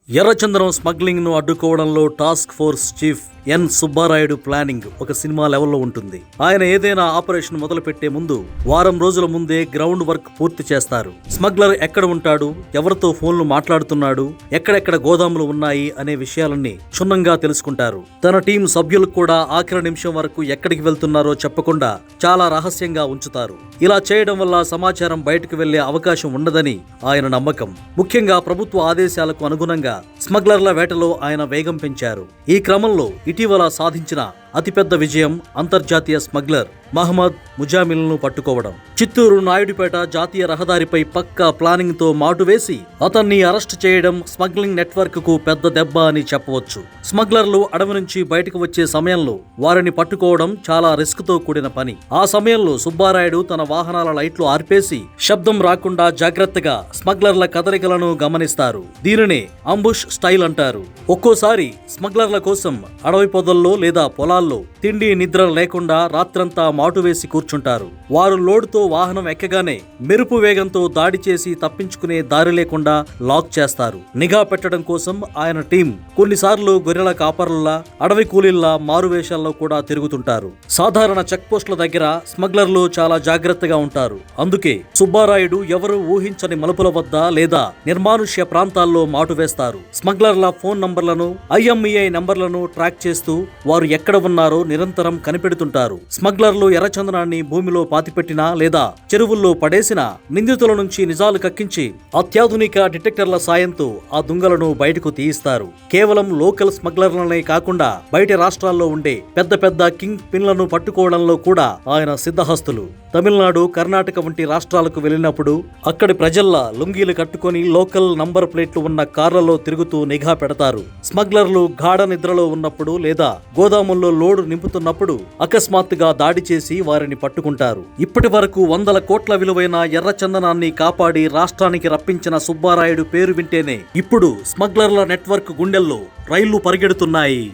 ఎర్రచందనం స్మగ్లింగ్ ను అడ్డుకోవడంలో task force chief ఎన్ Subbarayudu planning ఒక సినిమా లెవెల్లో ఉంటుంది. ఆయన ఏదైనా ఆపరేషన్ మొదలు పెట్టే ముందు వారం రోజుల ముందే గ్రౌండ్ వర్క్ పూర్తి చేస్తారు. స్మగ్లర్ ఎక్కడ ఉంటాడు, ఎవరితో ఫోన్లు మాట్లాడుతున్నాడు, ఎక్కడెక్కడ గోదాములు ఉన్నాయి అనే విషయాలన్నీ క్షుణ్ణంగా తెలుసుకుంటారు. తన టీం సభ్యులు కూడా ఆఖరి నిమిషం వరకు ఎక్కడికి వెళ్తున్నారో చెప్పకుండా చాలా రహస్యంగా ఉంచుతారు. ఇలా చేయడం వల్ల సమాచారం బయటకు వెళ్లే అవకాశం ఉండదని ఆయన నమ్మకం. ముఖ్యంగా ప్రభుత్వ ఆదేశాలకు అనుగుణంగా స్మగ్లర్ల వేటలో ఆయన వేగం పెంచారు. ఈ క్రమంలో ఇటీవల సాధించిన అతిపెద్ద విజయం అంతర్జాతీయ స్మగ్లర్ మహమ్మద్ ముజామిల్ను పట్టుకోవడం. చిత్తూరు నాయుడుపేట జాతీయ రహదారిపై పక్కా ప్లానింగ్ తో మాటు వేసి అతన్ని అరెస్ట్ చేయడం స్మగ్లింగ్ నెట్వర్క్ కు పెద్ద దెబ్బ అని చెప్పవచ్చు. స్మగ్లర్లు అడవి నుంచి బయటకు వచ్చే సమయంలో వారిని పట్టుకోవడం చాలా రిస్క్ తో కూడిన పని. ఆ సమయంలో సుబ్బారాయుడు తన వాహనాల లైట్లు ఆర్పేసి శబ్దం రాకుండా జాగ్రత్తగా స్మగ్లర్ల కదలికలను గమనిస్తారు. దీనినే అంబుష్ స్టైల్ అంటారు. ఒక్కోసారి స్మగ్లర్ల కోసం అడవి పొదల్లో లేదా పొలాల్లో తిండి నిద్ర లేకుండా రాత్రంతా మాటు వేసి కూర్చుంటారు. వారు లోడుతో వాహనం ఎక్కగానే మెరుపు వేగంతో దాడి చేసి తప్పించుకునే దారి లేకుండా లాక్ చేస్తారు. నిఘా పెట్టడం కోసం ఆయన టీం కొన్నిసార్లు గొర్రెల కాపర్లలా, అడవి కూలీల్లా మారువేషాల్లో కూడా తిరుగుతుంటారు. సాధారణ చెక్ పోస్టుల దగ్గర స్మగ్లర్లు చాలా జాగ్రత్తగా ఉంటారు. అందుకే సుబ్బారాయుడు ఎవరు ఊహించని మలుపుల వద్ద లేదా నిర్మానుష్య ప్రాంతాల్లో మాటు వేస్తారు. స్మగ్లర్ల ఫోన్ నంబర్లను, IMEI నంబర్లను ట్రాక్ చేస్తూ వారు ఎక్కడ ఉన్నారో నిరంతరం కనిపెడుతుంటారు. స్మగ్లర్లు ఎర్రచందనాన్ని భూమిలో పాతిపెట్టినా లేదా చెరువుల్లో పడేసిన నిందితుల నుంచి నిజాలు కక్కించి అత్యాధునిక డిటెక్టర్ల సాయంతో ఆ దుంగలను బయటకు తీయిస్తారు. కేవలం లోకల్ స్మగ్లర్లనే కాకుండా బయట రాష్ట్రాల్లో ఉండే పెద్ద పెద్ద కింగ్ పిన్లను పట్టుకోవడంలో కూడా ఆయన సిద్ధహస్తులు. తమిళనాడు, కర్ణాటక వంటి రాష్ట్రాలకు వెళ్లినప్పుడు అక్కడి ప్రజల్లా లుంగీలు కట్టుకుని లోకల్ నంబర్ ప్లేట్లు ఉన్న కార్లలో తిరుగుతూ నిఘా పెడతారు. స్మగ్లర్లు గాఢ నిద్రలో ఉన్నప్పుడు లేదా గోదాముల్లో లోడు నింపుతున్నప్పుడు అకస్మాత్తుగా దాడి చేసి వారిని పట్టుకుంటారు. ఇప్పటి వరకు 100 కోట్ల విలువైన ఎర్రచందనాన్ని కాపాడి రాష్ట్రానికి రప్పించిన సుబ్బారాయుడు పేరు వింటేనే ఇప్పుడు స్మగ్లర్ల నెట్వర్క్ గుండెల్లో రైళ్లు పరిగెడుతున్నాయి.